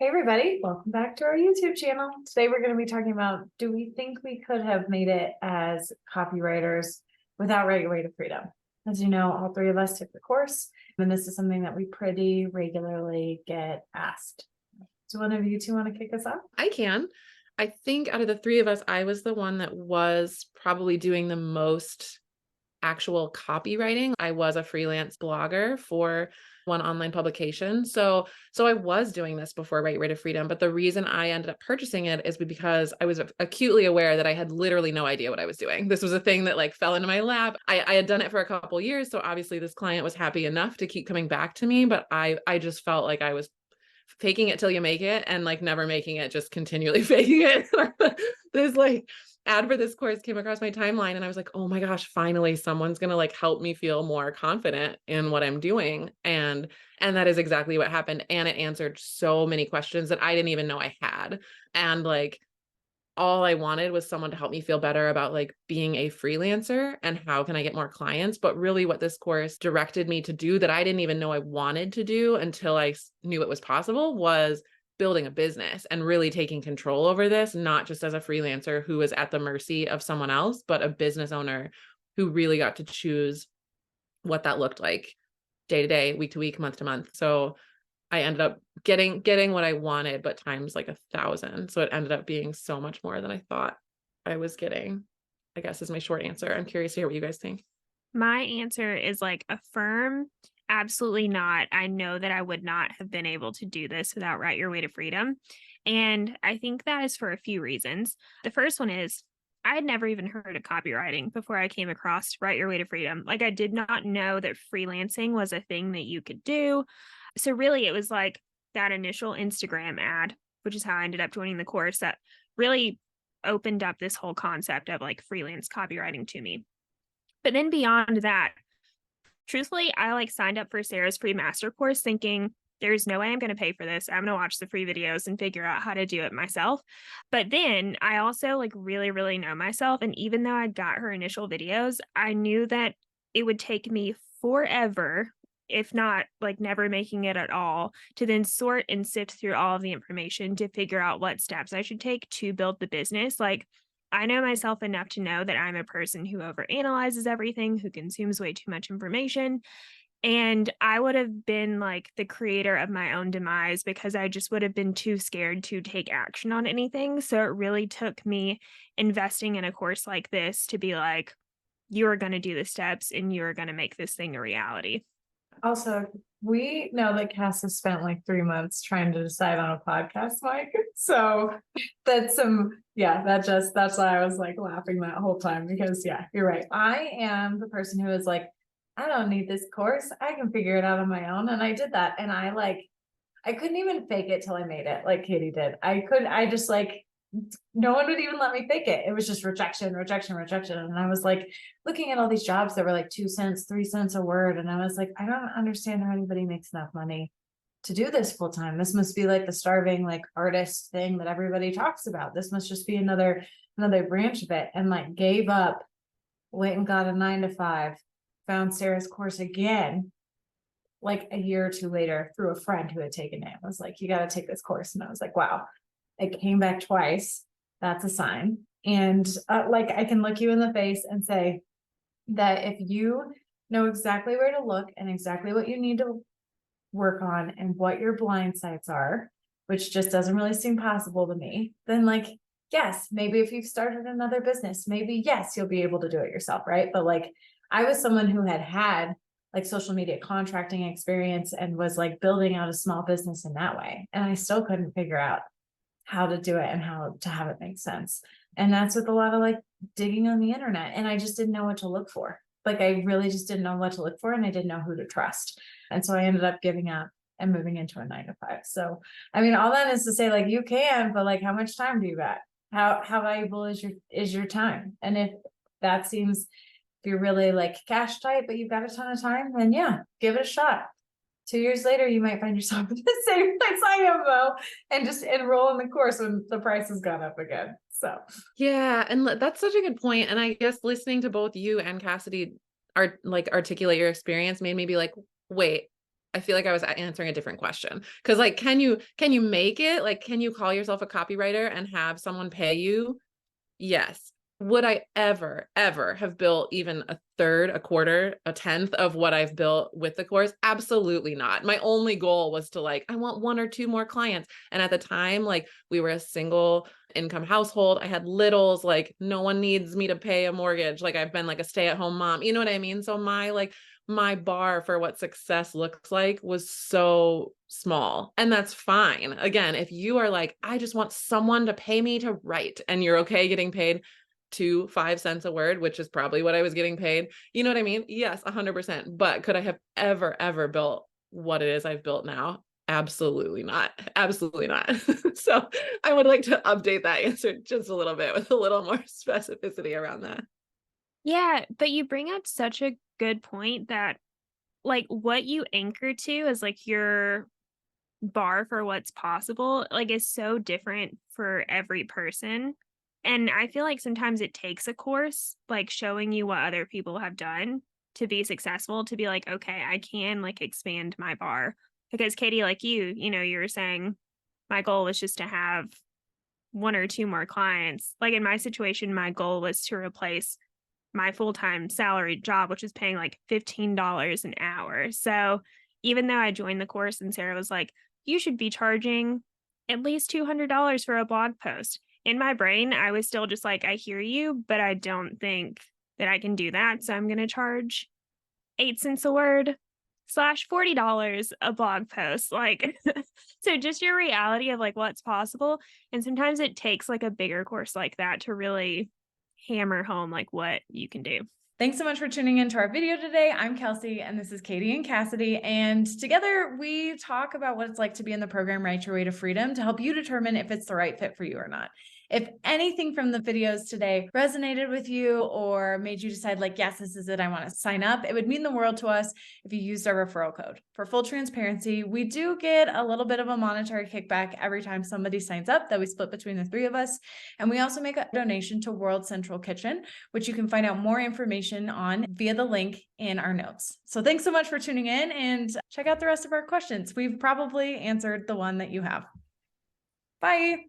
Hey everybody, welcome back to our YouTube channel. Today we're going to be talking about, do we think we could have made it as copywriters without Write Your Way to Freedom? As you know, all three of us took the course, and this is something that we pretty regularly get asked. Do one of you two want to kick us off? I can. I think out of the three of us, I was the one that was probably doing the most actual copywriting. I was a freelance blogger for one online publication. So I was doing this before Write Your Way to Freedom. But the reason I ended up purchasing it is because I was acutely aware that I had literally no idea what I was doing. This was a thing that like fell into my lap. I had done it for a couple of years. So obviously this client was happy enough to keep coming back to me, but I just felt like I was faking it till you make it and like never making it, just continually faking it. This like ad for this course came across my timeline and I was like, oh my gosh, finally someone's going to like help me feel more confident in what I'm doing. And that is exactly what happened. And it answered so many questions that I didn't even know I had. And like, all I wanted was someone to help me feel better about like being a freelancer and how can I get more clients. But really what this course directed me to do that I didn't even know I wanted to do until I knew it was possible was building a business and really taking control over this, not just as a freelancer who was at the mercy of someone else, but a business owner who really got to choose what that looked like day to day, week to week, month to month. So I ended up getting what I wanted, but times like 1,000. So it ended up being so much more than I thought I was getting, I guess is my short answer. I'm curious to hear what you guys think. My answer is like a firm, absolutely not. I know that I would not have been able to do this without Write Your Way to Freedom. And I think that is for a few reasons. The first one is I had never even heard of copywriting before I came across Write Your Way to Freedom. Like I did not know that freelancing was a thing that you could do. So really it was like that initial Instagram ad, which is how I ended up joining the course, that really opened up this whole concept of like freelance copywriting to me. But then beyond that, truthfully, I like signed up for Sarah's free master course thinking there's no way I'm going to pay for this. I'm going to watch the free videos and figure out how to do it myself. But then I also like really, really know myself. And even though I got her initial videos, I knew that it would take me forever, if not like never making it at all, to then sort and sift through all of the information to figure out what steps I should take to build the business. Like I know myself enough to know that I'm a person who overanalyzes everything, who consumes way too much information. And I would have been like the creator of my own demise because I just would have been too scared to take action on anything. So it really took me investing in a course like this to be like, you are going to do the steps and you are going to make this thing a reality. Also, we know that Cass has spent like 3 months trying to decide on a podcast mic. So that's that's why I was like laughing that whole time because yeah, you're right. I am the person who is like, I don't need this course. I can figure it out on my own. And I did that. And I couldn't even fake it till I made it like Katie did. I just like, no one would even let me fake it. It was just rejection. And I was like looking at all these jobs that were like 2 cents, 3 cents a word. And I was like, I don't understand how anybody makes enough money to do this full time. This must be like the starving, like artist thing that everybody talks about. This must just be another branch of it. And like gave up, went and got a 9 to 5, found Sarah's course again, like a year or two later through a friend who had taken it. I was like, you got to take this course. And I was like, wow. It came back twice. That's a sign. And like I can look you in the face and say that if you know exactly where to look and exactly what you need to work on and what your blind sites are, which just doesn't really seem possible to me, then like, yes, maybe if you've started another business, maybe yes, you'll be able to do it yourself, right? But like I was someone who had like social media contracting experience and was like building out a small business in that way. And I still couldn't figure out how to do it and how to have it make sense. And that's with a lot of like digging on the internet. And I just didn't know what to look for. Like I really just didn't know what to look for and I didn't know who to trust. And so I ended up giving up and moving into a 9 to 5. So, I mean, all that is to say like you can, but like how much time do you got? How valuable is your time? And if that seems, if you're really like cash tight, but you've got a ton of time, then yeah, give it a shot. 2 years later, you might find yourself in the same place I am though, and just enroll in the course when the price has gone up again. So Yeah. And that's such a good point. And I guess listening to both you and Cassidy articulate your experience made me be like, wait, I feel like I was answering a different question. Cause like, can you make it? Like, can you call yourself a copywriter and have someone pay you? Yes. Would I ever have built even a third, a quarter, a tenth of what I've built with the course? Absolutely not. My only goal was to like, I want 1 or 2 more clients. And at the time, like we were a single income household. I had littles, like no one needs me to pay a mortgage. Like I've been like a stay-at-home mom, you know what I mean? So my bar for what success looks like was so small, and that's fine. Again, if you are like, I just want someone to pay me to write, and you're okay getting paid 5 cents a word, which is probably what I was getting paid. You know what I mean? Yes, 100%. But could I have ever built what it is I've built now? Absolutely not. Absolutely not. So I would like to update that answer just a little bit with a little more specificity around that. Yeah, but you bring up such a good point that like what you anchor to is like your bar for what's possible, like is so different for every person. And I feel like sometimes it takes a course, like showing you what other people have done to be successful, to be like, okay, I can like expand my bar. Because Katie, like you know, you were saying my goal was just to have 1 or 2 more clients. Like in my situation, my goal was to replace my full-time salaried job, which is paying like $15 an hour. So even though I joined the course and Sarah was like, you should be charging at least $200 for a blog post. In my brain, I was still just like, I hear you, but I don't think that I can do that. So I'm going to charge 8 cents a word / $40 a blog post. Like, so just your reality of like what's possible. And sometimes it takes like a bigger course like that to really hammer home like what you can do. Thanks so much for tuning into our video today. I'm Kelcie and this is Katie and Cassidy. And together we talk about what it's like to be in the program Write Your Way to Freedom to help you determine if it's the right fit for you or not. If anything from the videos today resonated with you or made you decide like, yes, this is it, I want to sign up, it would mean the world to us if you used our referral code. For full transparency, we do get a little bit of a monetary kickback every time somebody signs up that we split between the 3 of us. And we also make a donation to World Central Kitchen, which you can find out more information on via the link in our notes. So thanks so much for tuning in and check out the rest of our questions. We've probably answered the one that you have. Bye.